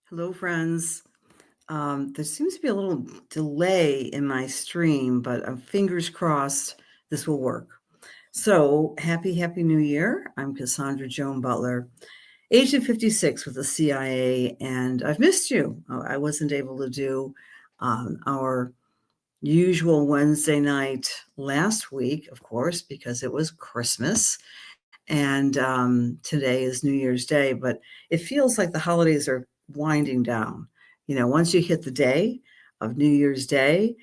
Hello, friends. There seems to be a little delay in my stream, but fingers crossed this will work. So, happy New Year. I'm Cassandra Joan Butler, Agent 56 with the CIA, and I've missed you. I wasn't able to do our usual Wednesday night last week, of course, because it was Christmas. And today is New Year's Day, but it feels like the holidays are winding down. Once you hit the day of New Year's Day,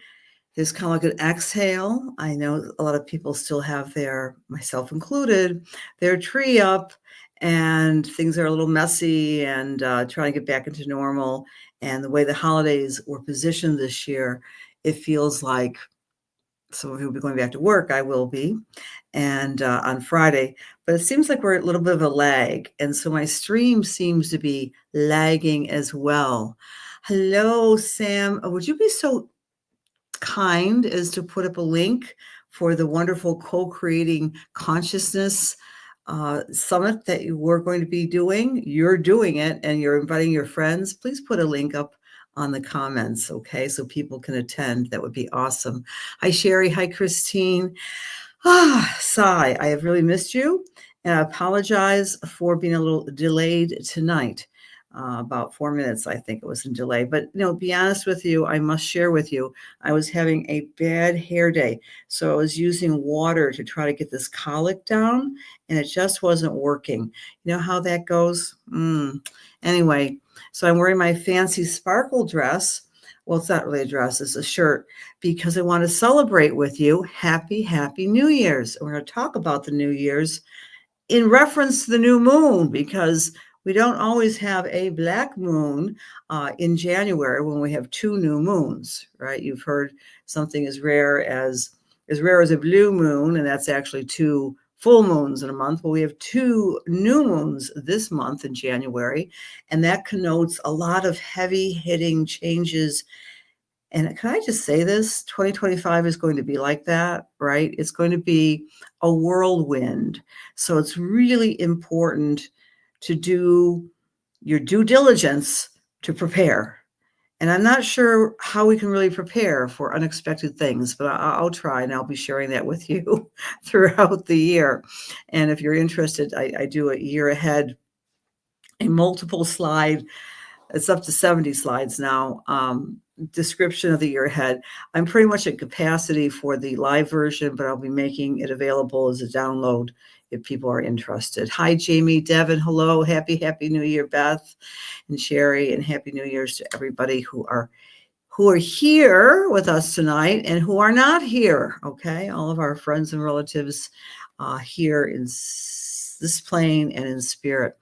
there's kind of like an exhale. I know a lot of people still have myself included, their tree up, and things are a little messy and trying to get back into normal. And the way the holidays were positioned this year, it feels like some of you will be going back to work. I will be, and on Friday. But it seems like we're a little bit of a lag, and so my stream seems to be lagging as well. Hello, Sam. Would you be so kind as to put up a link for the wonderful co-creating consciousness summit that we're going to be doing? You're doing it, and you're inviting your friends. Please put a link up on the comments, okay, so people can attend. That would be awesome. Hi, Sherry. Hi, Christine. Sigh. I have really missed you, and I apologize for being a little delayed tonight. About 4 minutes, I think it was in delay. But, be honest with you, I must share with you, I was having a bad hair day. So I was using water to try to get this colic down, and it just wasn't working. You know how that goes? Anyway, so I'm wearing my fancy sparkle dress. Well, it's not really a dress, it's a shirt, because I want to celebrate with you. Happy New Year's. We're going to talk about the New Year's in reference to the new moon, because we don't always have a black moon in January when we have two new moons, right? You've heard something as rare as a blue moon, and that's actually two full moons in a month. Well, we have two new moons this month in January, and that connotes a lot of heavy hitting changes. And can I just say this? 2025 is going to be like that, right? It's going to be a whirlwind. So it's really important to do your due diligence to prepare. And I'm not sure how we can really prepare for unexpected things, but I'll try, and I'll be sharing that with you throughout the year. And if you're interested, I do a year ahead, a multiple slide. It's up to 70 slides now. Description of the year ahead. I'm pretty much at capacity for the live version, but I'll be making it available as a download if people are interested. Hi, Jamie, Devin, hello, happy New Year, Beth and Sherry, and Happy New Year's to everybody who are here with us tonight and who are not here, okay? All of our friends and relatives here in this plane and in spirit.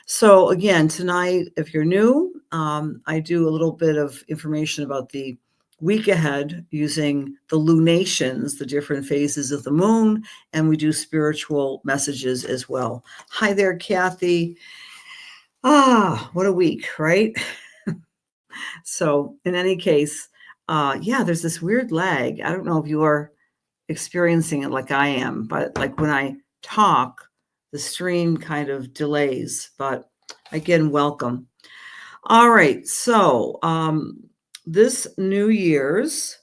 So again, tonight, if you're new, I do a little bit of information about the week ahead using the lunations, the different phases of the moon, and we do spiritual messages as well. Hi there, Kathy. What a week, right? So in any case, there's this weird lag. I don't know if you are experiencing it like I am, but like when I talk, the stream kind of delays, but again, welcome. All right, so this New Year's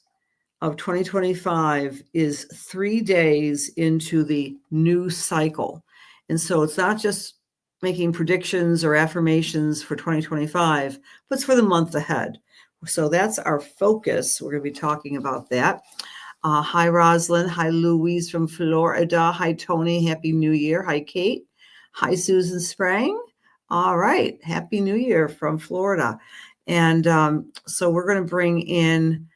of 2025 is 3 days into the new cycle. And so it's not just making predictions or affirmations for 2025, but it's for the month ahead. So that's our focus. We're going to be talking about that. Hi, Rosalind. Hi, Louise from Florida. Hi, Tony. Happy New Year. Hi, Kate. Hi, Susan Sprang. All right. Happy New Year from Florida. And so we're going to bring in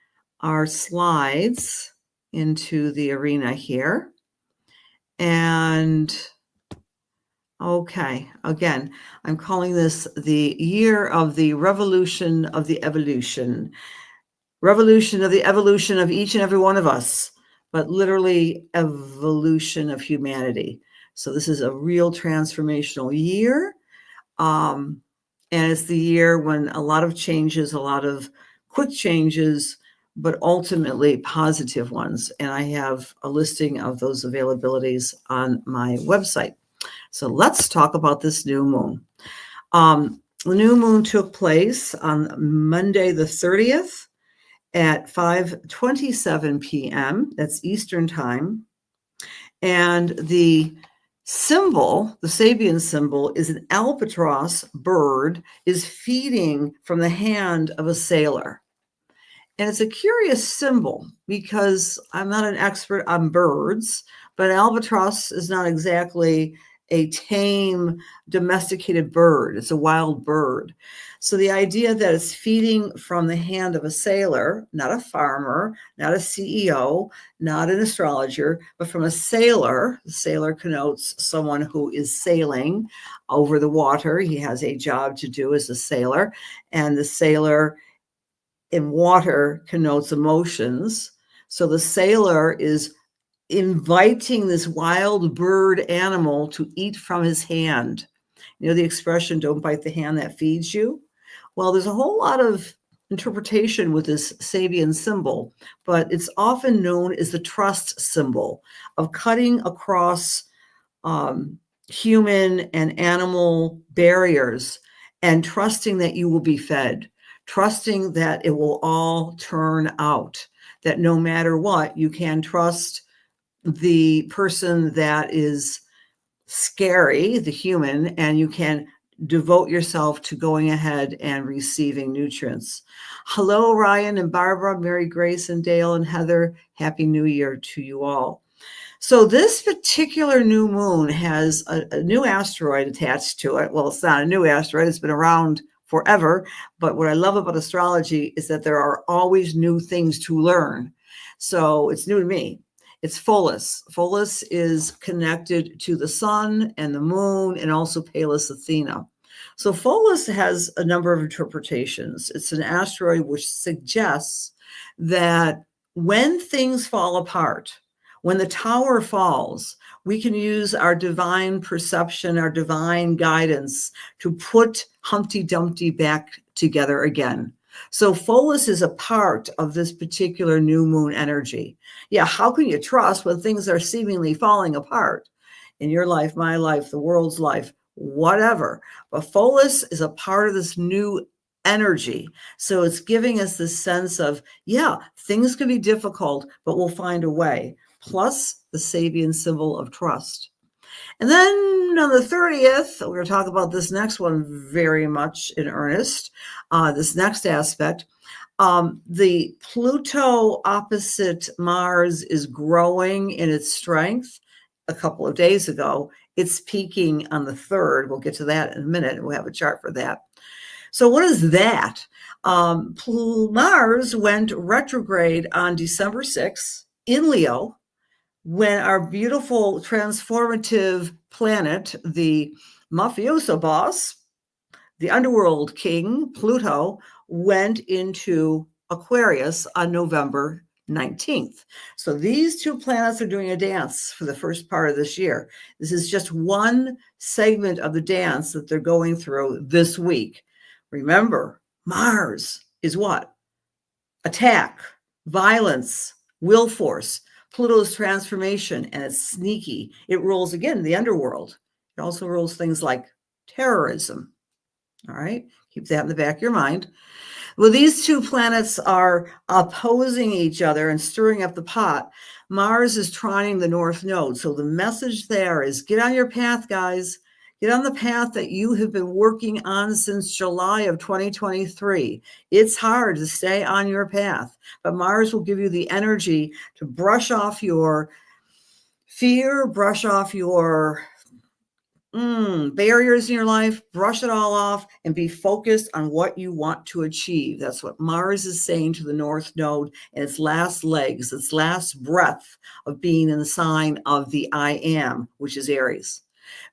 our slides into the arena here. And okay, again, I'm calling this the year of the revolution of the evolution. Revolution of the evolution of each and every one of us, but literally evolution of humanity. So this is a real transformational year. And it's the year when a lot of changes, a lot of quick changes, but ultimately positive ones. And I have a listing of those availabilities on my website. So let's talk about this new moon. The new moon took place on Monday the 30th at 5:27 p.m. That's Eastern time. And the symbol, the Sabian symbol, is an albatross bird is feeding from the hand of a sailor. And it's a curious symbol because I'm not an expert on birds, but an albatross is not exactly a tame, domesticated bird. It's a wild bird. So the idea that it's feeding from the hand of a sailor, not a farmer, not a CEO, not an astrologer, but from a sailor. The sailor connotes someone who is sailing over the water. He has a job to do as a sailor, and the sailor in water connotes emotions. So the sailor is inviting this wild bird animal to eat from his hand. You know the expression, don't bite the hand that feeds you? Well, there's a whole lot of interpretation with this Sabian symbol, but it's often known as the trust symbol of cutting across human and animal barriers and trusting that you will be fed, trusting that it will all turn out, that no matter what, you can trust the person that is scary, the human, and you can devote yourself to going ahead and receiving nutrients. Hello, Ryan and Barbara, Mary Grace and Dale and Heather. Happy New Year to you all. So this particular new moon has a new asteroid attached to it. Well, it's not a new asteroid. It's been around forever. But what I love about astrology is that there are always new things to learn. So it's new to me. It's Pholus. Pholus is connected to the sun and the moon and also Pallas Athena. So Pholus has a number of interpretations. It's an asteroid which suggests that when things fall apart, when the tower falls, we can use our divine perception, our divine guidance to put Humpty Dumpty back together again. So Pholus is a part of this particular new moon energy. Yeah, how can you trust when things are seemingly falling apart? In your life, my life, the world's life, whatever. But Pholus is a part of this new energy. So it's giving us this sense of, yeah, things can be difficult, but we'll find a way. Plus the Sabian symbol of trust. And then on the 30th, we're going to talk about this next one very much in earnest, this next aspect. The Pluto opposite Mars is growing in its strength. A couple of days ago, it's peaking on the 3rd. We'll get to that in a minute. We'll have a chart for that. So what is that? Mars went retrograde on December 6th in Leo, when our beautiful transformative planet, the mafioso boss, the underworld king, Pluto, went into Aquarius on November 19th. So these two planets are doing a dance for the first part of this year. This is just one segment of the dance that they're going through this week. Remember, Mars is what? Attack, violence, will force. Pluto's transformation, and it's sneaky. It rules, again, the underworld. It also rules things like terrorism. All right, keep that in the back of your mind. Well, these two planets are opposing each other and stirring up the pot. Mars is trining the North Node. So the message there is get on your path, guys. Get on the path that you have been working on since July of 2023. It's hard to stay on your path, but Mars will give you the energy to brush off your fear, brush off your barriers in your life, brush it all off, and be focused on what you want to achieve. That's what Mars is saying to the North Node in its last legs, its last breath of being in the sign of the I Am, which is Aries.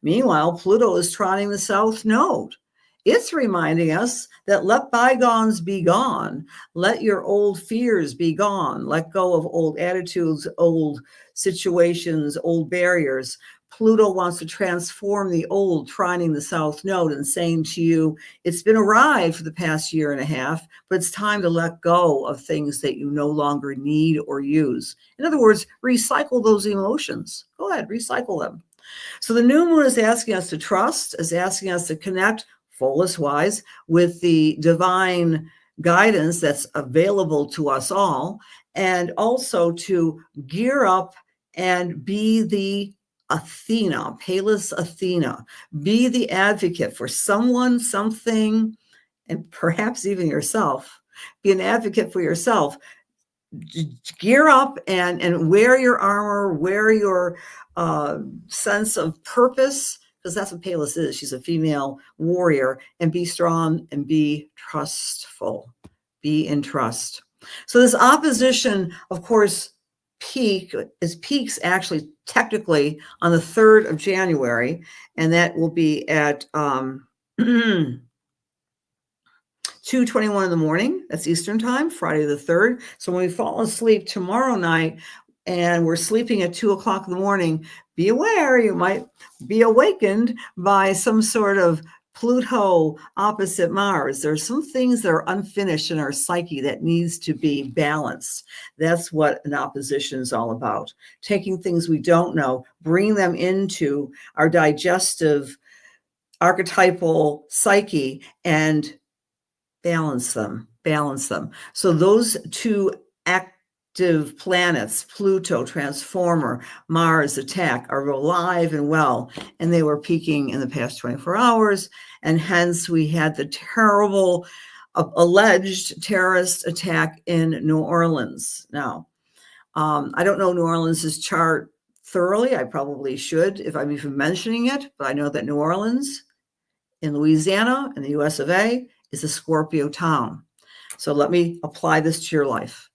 Meanwhile, Pluto is trotting the South Node. It's reminding us that let bygones be gone. Let your old fears be gone. Let go of old attitudes, old situations, old barriers. Pluto wants to transform the old, trining the South Node and saying to you, it's been a ride for the past year and a half, but it's time to let go of things that you no longer need or use. In other words, recycle those emotions. Go ahead, recycle them. So the new moon is asking us to trust, is asking us to connect fullest wise, with the divine guidance that's available to us all, and also to gear up and be the Athena, Pallas Athena, be the advocate for someone, something, and perhaps even yourself. Be an advocate for yourself. Gear up and wear your armor, wear your sense of purpose, because that's what Pallas is. She's a female warrior, and be strong and be trustful. Be in trust. So this opposition, of course, peaks actually technically on the 3rd of January, and that will be at 2:21 in the morning. That's Eastern time, Friday the 3rd. So when we fall asleep tomorrow night and we're sleeping at 2 o'clock in the morning, be aware you might be awakened by some sort of Pluto opposite Mars. There's some things that are unfinished in our psyche that needs to be balanced. That's what an opposition is all about. Taking things we don't know, bringing them into our digestive archetypal psyche and balance them. So those two active planets, Pluto, transformer, Mars, attack, are alive and well, and they were peaking in the past 24 hours, and hence we had the terrible alleged terrorist attack in New Orleans. Now, I don't know New Orleans' chart thoroughly. I probably should if I'm even mentioning it, but I know that New Orleans in Louisiana, in the US of A, is a Scorpio town. So let me apply this to your life.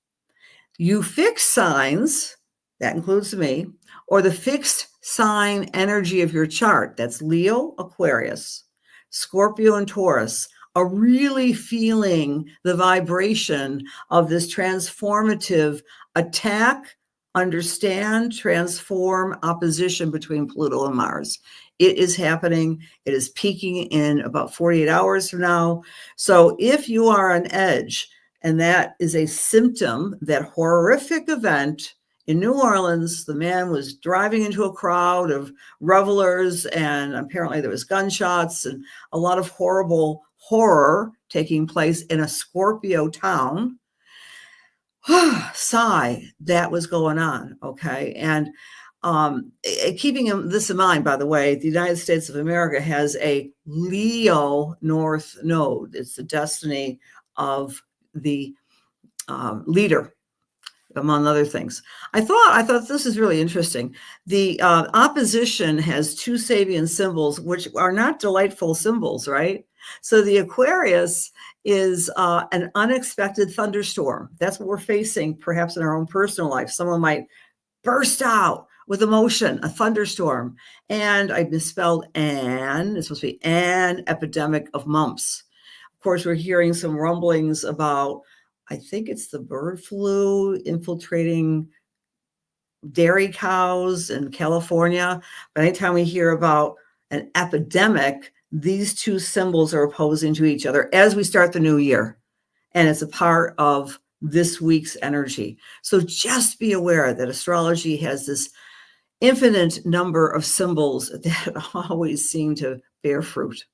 You fixed signs, that includes me, or the fixed sign energy of your chart, that's Leo, Aquarius, Scorpio, and Taurus, are really feeling the vibration of this transformative attack, understand, transform opposition between Pluto and Mars. It is happening. It is peaking in about 48 hours from now. So if you are on edge, and that is a symptom, that horrific event in New Orleans, the man was driving into a crowd of revelers, and apparently there was gunshots and a lot of horror taking place in a Scorpio town. Sigh, that was going on, okay? And keeping this in mind, by the way, the United States of America has a Leo North Node. It's the destiny of the leader, among other things. I thought this is really interesting. The opposition has two Sabian symbols, which are not delightful symbols, right? So the Aquarius is an unexpected thunderstorm. That's what we're facing, perhaps in our own personal life. Someone might burst out with emotion, a thunderstorm. And I misspelled an, it's supposed to be an epidemic of mumps. Of course, we're hearing some rumblings about, I think it's the bird flu infiltrating dairy cows in California. But anytime we hear about an epidemic, these two symbols are opposing to each other as we start the new year. And it's a part of this week's energy. So just be aware that astrology has this infinite number of symbols that always seem to bear fruit.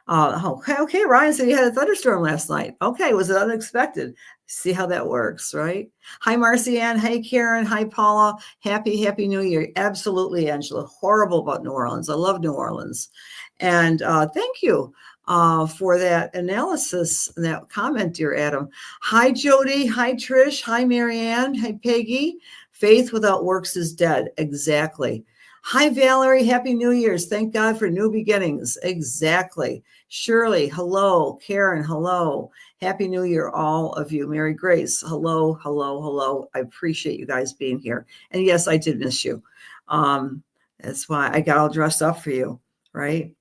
Okay, Ryan said you had a thunderstorm last night. Okay, was it unexpected? See how that works, right? Hi, Marcy Ann. Hey, Karen. Hi, Paula. Happy New Year. Absolutely, Angela. Horrible about New Orleans. I love New Orleans. And thank you for that analysis and that comment, dear Adam. Hi, Jody. Hi, Trish. Hi, Marianne. Hi, Peggy. Faith without works is dead. Exactly. Hi, Valerie. Happy New Year's. Thank God for new beginnings. Exactly. Shirley, hello. Karen, hello. Happy New Year, all of you. Mary Grace, hello, hello, hello. I appreciate you guys being here. And yes, I did miss you. That's why I got all dressed up for you, right?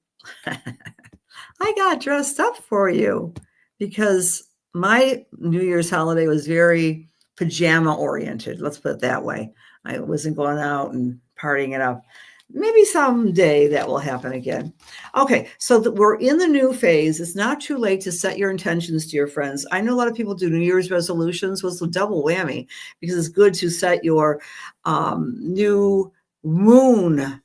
I got dressed up for you because my New Year's holiday was very pajama oriented. Let's put it that way. I wasn't going out and partying it up. Maybe someday that will happen again. Okay, so we're in the new phase. It's not too late to set your intentions, dear friends. I know a lot of people do New Year's resolutions. Well, it's a double whammy because it's good to set your new moon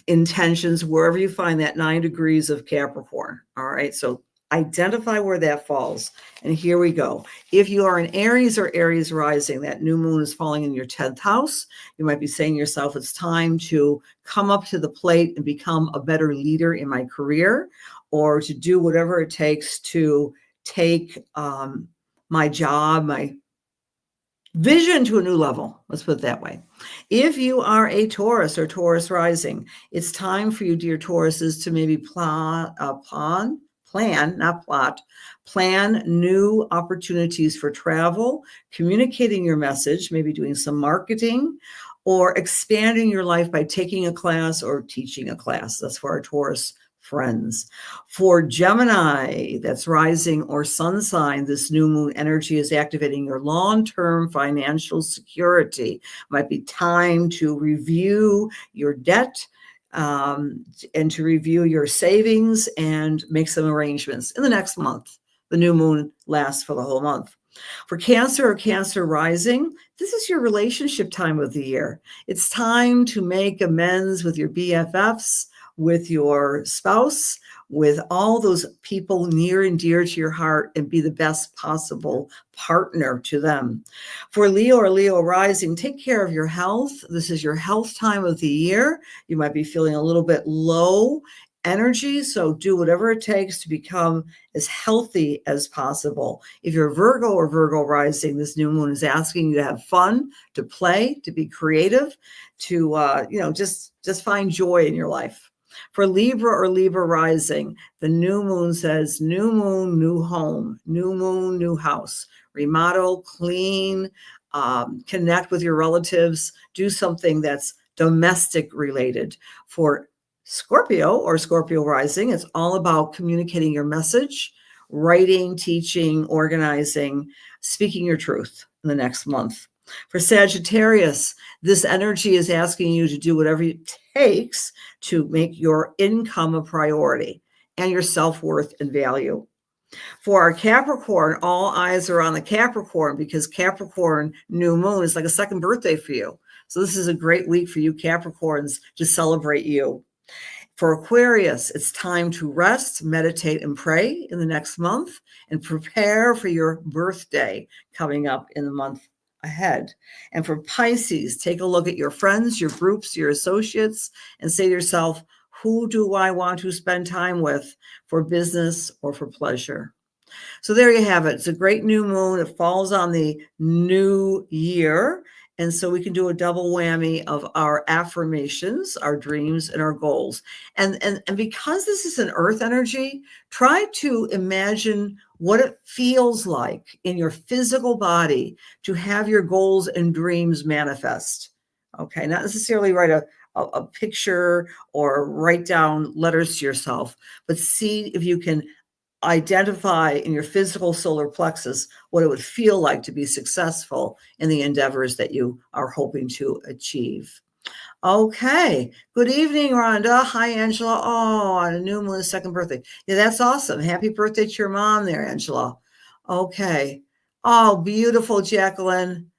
intentions, wherever you find that 9 degrees of Capricorn. All right. So identify where that falls. And here we go. If you are in Aries or Aries rising, that new moon is falling in your 10th house. You might be saying to yourself, it's time to come up to the plate and become a better leader in my career, or to do whatever it takes to take my job, my vision to a new level. Let's put it that way. If you are a Taurus or Taurus rising, it's time for you, dear Tauruses, to maybe plan new opportunities for travel, communicating your message, maybe doing some marketing, or expanding your life by taking a class or teaching a class. That's for our Taurus friends. For Gemini, that's rising or sun sign, this new moon energy is activating your long-term financial security. Might be time to review your debt and to review your savings and make some arrangements in the next month. The new moon lasts for the whole month. For Cancer or Cancer rising, this is your relationship time of the year. It's time to make amends with your BFFs, with your spouse, with all those people near and dear to your heart, and be the best possible partner to them. For Leo or Leo rising, take care of your health. This is your health time of the year. You might be feeling a little bit low energy, so do whatever it takes to become as healthy as possible. If you're Virgo or Virgo rising, this new moon is asking you to have fun, to play, to be creative, to just find joy in your life. For Libra or Libra rising, the new moon says, new moon, new home, new moon, new house. Remodel, clean, connect with your relatives, do something that's domestic related. For Scorpio or Scorpio rising, it's all about communicating your message, writing, teaching, organizing, speaking your truth in the next month. For Sagittarius, this energy is asking you to do whatever it takes to make your income a priority and your self-worth and value. For our Capricorn, all eyes are on the Capricorn, because Capricorn new moon is like a second birthday for you. So this is a great week for you Capricorns to celebrate you. For Aquarius, it's time to rest, meditate, and pray in the next month, and prepare for your birthday coming up in the month ahead. And for Pisces, take a look at your friends, your groups, your associates, and say to yourself, who do I want to spend time with for business or for pleasure? So there you have it. It's a great new moon. It falls on the new year. And so we can do a double whammy of our affirmations, our dreams, and our goals. And because this is an earth energy, try to imagine what it feels like in your physical body to have your goals and dreams manifest. Okay, not necessarily write a picture or write down letters to yourself, but see if you can identify in your physical solar plexus what it would feel like to be successful in the endeavors that you are hoping to achieve. Okay. Good evening, Rhonda. Hi, Angela. Oh, on a new moon, second birthday. Yeah, that's awesome. Happy birthday to your mom there, Angela. Okay. Oh, beautiful, Jacqueline.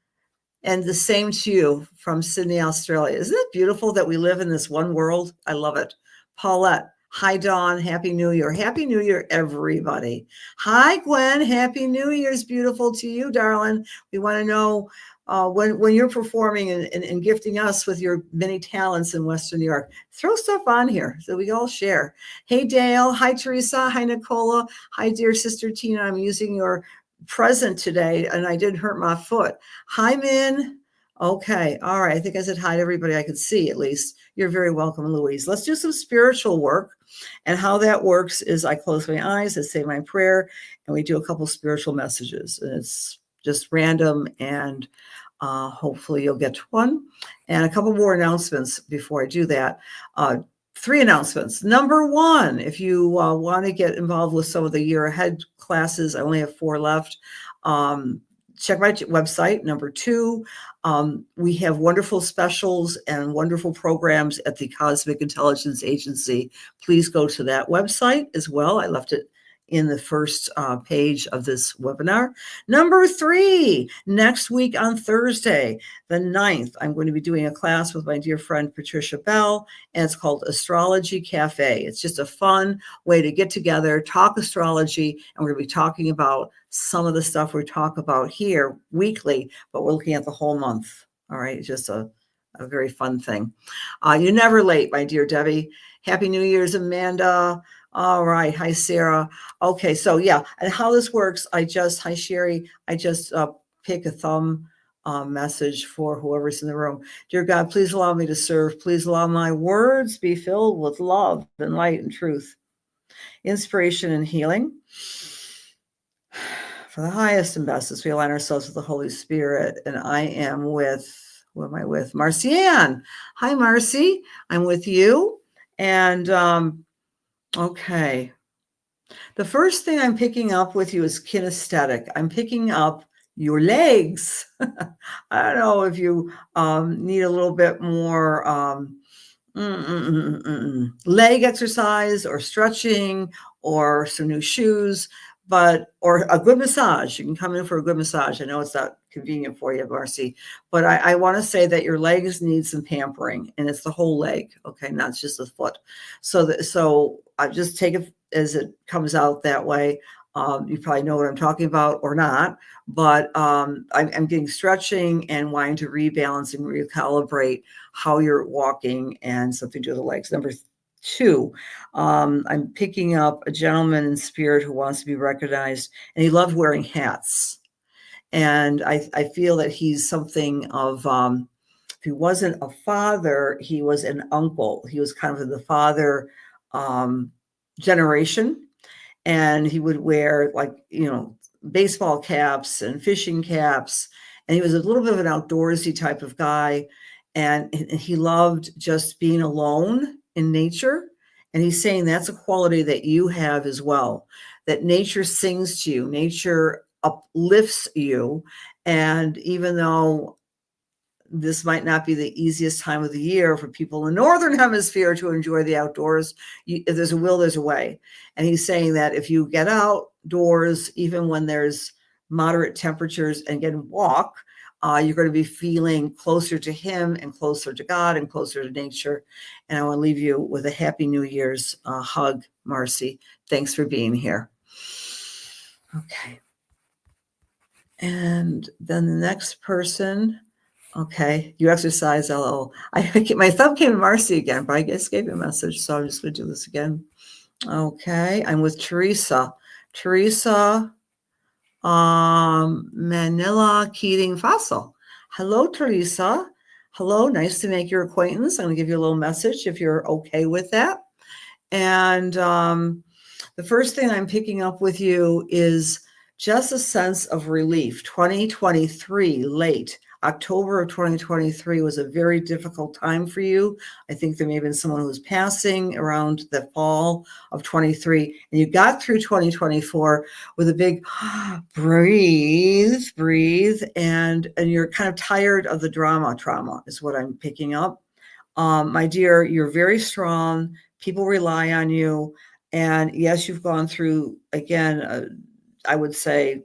And the same to you from Sydney, Australia. Isn't it beautiful that we live in this one world? I love it. Paulette. Hi, Dawn. Happy New Year. Happy New Year, everybody. Hi, Gwen. Happy New Year's beautiful to you, darling. We want to know when you're performing and gifting us with your many talents in Western New York. Throw stuff on here so we all share. Hey, Dale. Hi, Teresa. Hi, Nicola. Hi, dear sister Tina. I'm using your present today, and I did hurt my foot. Hi, Min. Okay. All right. I think I said hi to everybody I could see, at least. You're very welcome, Louise. Let's do some spiritual work. And how that works is I close my eyes, I say my prayer, and we do a couple spiritual messages. And it's just random, and hopefully you'll get one. And a couple more announcements before I do that. 3 announcements. Number 1, if you want to get involved with some of the year ahead classes, I only have 4 left. Check my website. Number 2, we have wonderful specials and wonderful programs at the Cosmic Intelligence Agency. Please go to that website as well. I left it in the first page of this webinar. Number 3, next week on Thursday, the 9th, I'm going to be doing a class with my dear friend Patricia Bell, and it's called Astrology Cafe. It's just a fun way to get together, talk astrology, and we're going to be talking about some of the stuff we talk about here weekly, but we're looking at the whole month. All right, just a very fun thing. You're never late, my dear Debbie. Happy New Year's, Amanda. All right. Hi, Sarah. Okay. So yeah. And how this works, hi, Sherry. I just pick a thumb message for whoever's in the room. Dear God, please allow me to serve. Please allow my words be filled with love and light and truth, inspiration and healing. For the highest and bestest, we align ourselves with the Holy Spirit. And I am with, who am I with? Marcy-Ann. Hi, Marcy. I'm with you. And okay. The first thing I'm picking up with you is kinesthetic. I'm picking up your legs. I don't know if you need a little bit more leg exercise or stretching or some new shoes, or a good massage. You can come in for a good massage. I know it's not convenient for you, Marcy, but I want to say that your legs need some pampering, and it's the whole leg, okay, not just the foot. So I just take it as it comes out that way. You probably know what I'm talking about or not, but I'm getting stretching and wanting to rebalance and recalibrate how you're walking and something to do with the legs. Number 2, I'm picking up a gentleman in spirit who wants to be recognized, and he loved wearing hats. And I feel that he's something of, if he wasn't a father, he was an uncle. He was kind of the father generation. And he would wear baseball caps and fishing caps. And he was a little bit of an outdoorsy type of guy. And he loved just being alone in nature. And he's saying that's a quality that you have as well, that nature sings to you, nature uplifts you. And even though this might not be the easiest time of the year for people in the Northern Hemisphere to enjoy the outdoors, if there's a will, there's a way. And he's saying that if you get outdoors, even when there's moderate temperatures, and again, walk, you're going to be feeling closer to him and closer to God and closer to nature. And I want to leave you with a Happy New Year's hug, Marcy. Thanks for being here. Okay. And then the next person, okay, you exercise, LO. My thumb came to Marcy again, but I just gave you a message, so I'm just going to do this again. Okay, I'm with Teresa. Teresa Manila Keating Fossil. Hello, Teresa. Hello, nice to make your acquaintance. I'm going to give you a little message if you're okay with that. And the first thing I'm picking up with you is just a sense of relief. 2023, late October of 2023 was a very difficult time for you. I think there may have been someone who was passing around the fall of 23, and you got through 2024 with a big breathe, and you're kind of tired of the trauma is what I'm picking up. My dear, you're very strong. People rely on you. And yes, you've gone through, again, I would say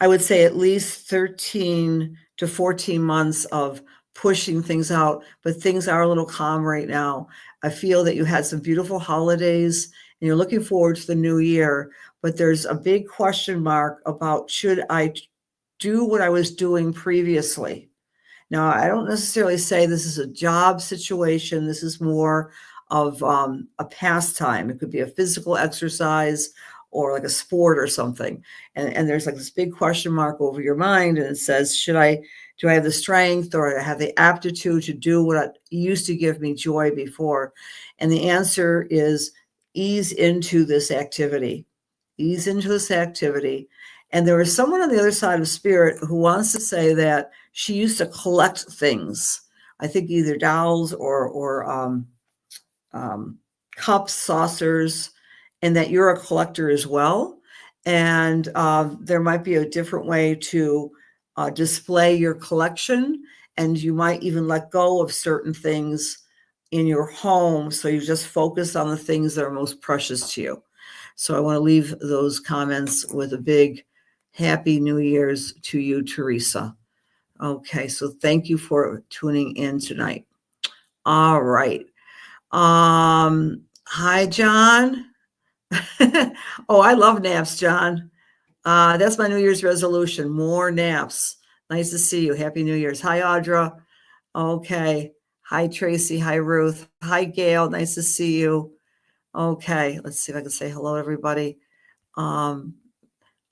at least 13 to 14 months of pushing things out, but things are a little calm right now. I feel that you had some beautiful holidays and you're looking forward to the new year, but there's a big question mark about, should I do what I was doing previously? Now, I don't necessarily say this is a job situation. This is more of a pastime. It could be a physical exercise or like a sport or something. And there's like this big question mark over your mind. And it says, do I have the strength or have the aptitude to do what used to give me joy before? And the answer is ease into this activity. Ease into this activity. And there is someone on the other side of spirit who wants to say that she used to collect things. I think either dolls or cups, saucers, and that you're a collector as well. And there might be a different way to display your collection. And you might even let go of certain things in your home. So you just focus on the things that are most precious to you. So I want to leave those comments with a big happy New Year's to you, Teresa. Okay, so thank you for tuning in tonight. All right. Hi, John. Oh, I love naps, John. That's my New Year's resolution. More naps. Nice to see you. Happy New Year's. Hi, Audra. Okay. Hi, Tracy. Hi, Ruth. Hi, Gail. Nice to see you. Okay. Let's see if I can say hello, everybody. All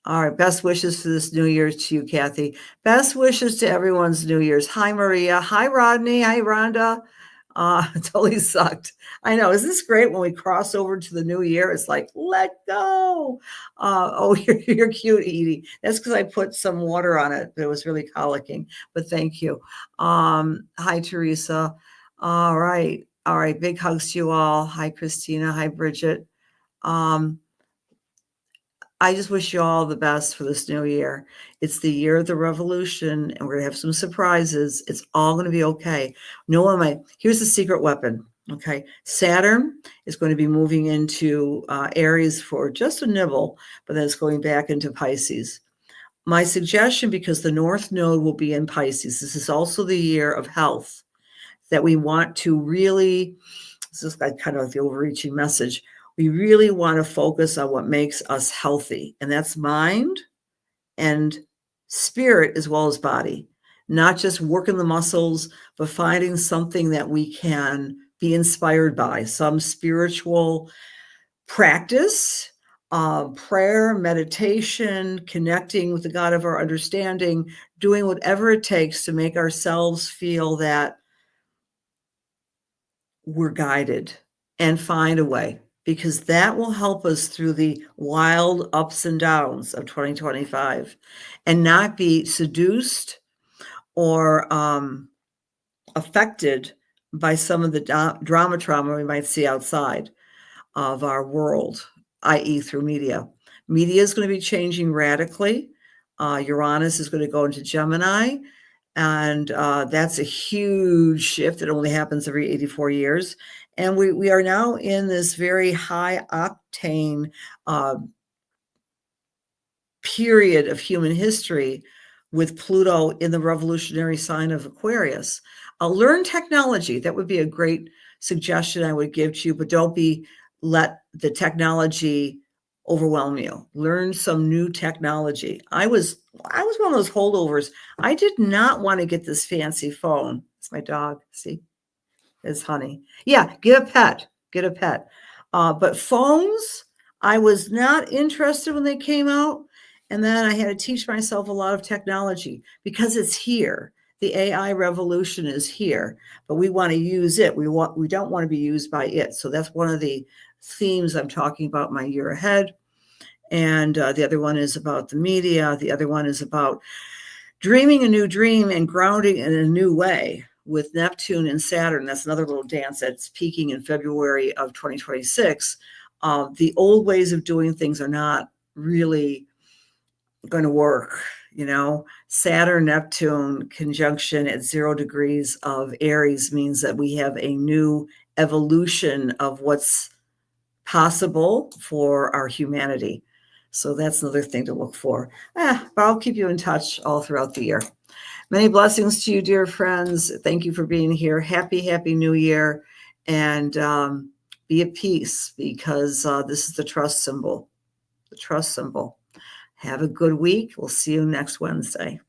right. Best wishes for this New Year's to you, Kathy. Best wishes to everyone's New Year's. Hi, Maria. Hi, Rodney. Hi, Rhonda. Totally sucked. I know. Isn't this great when we cross over to the new year? It's like, let go. Oh, you're cute, Edie. That's because I put some water on it, but it was really colicking. But thank you. Hi, Teresa. All right. All right. Big hugs to you all. Hi, Christina. Hi, Bridget. I just wish you all the best for this new year. It's the year of the revolution, and we're going to have some surprises. It's all going to be okay. Here's the secret weapon. Okay. Saturn is going to be moving into Aries for just a nibble, but then it's going back into Pisces. My suggestion, because the North Node will be in Pisces, this is also the year of health, that we want to really, this is kind of the overreaching message. We really want to focus on what makes us healthy, and that's mind and spirit as well as body. Not just working the muscles, but finding something that we can be inspired by, some spiritual practice, prayer, meditation, connecting with the God of our understanding, doing whatever it takes to make ourselves feel that we're guided and find a way, because that will help us through the wild ups and downs of 2025 and not be seduced or affected by some of the drama trauma we might see outside of our world, i.e. through media. Media is going to be changing radically. Uranus is going to go into Gemini, and that's a huge shift. It only happens every 84 years. And we are now in this very high octane period of human history with Pluto in the revolutionary sign of Aquarius. Learn technology. That would be a great suggestion I would give to you, but don't let the technology overwhelm you. Learn some new technology. I was one of those holdovers. I did not want to get this fancy phone. It's my dog. See, it's Honey. Yeah, get a pet. Get a pet. But phones, I was not interested when they came out. And then I had to teach myself a lot of technology because it's here. The AI revolution is here, but we want to use it. We don't want to be used by it. So that's one of the themes I'm talking about my year ahead. And the other one is about the media. The other one is about dreaming a new dream and grounding in a new way with Neptune and Saturn. That's another little dance that's peaking in February of 2026. The old ways of doing things are not really going to work. Saturn Neptune conjunction at 0 degrees of Aries means that we have a new evolution of what's possible for our humanity. So that's another thing to look for. But I'll keep you in touch all throughout the year. Many blessings to you, dear friends. Thank you for being here. Happy New Year. And be at peace, because this is the trust symbol. The trust symbol. Have a good week. We'll see you next Wednesday.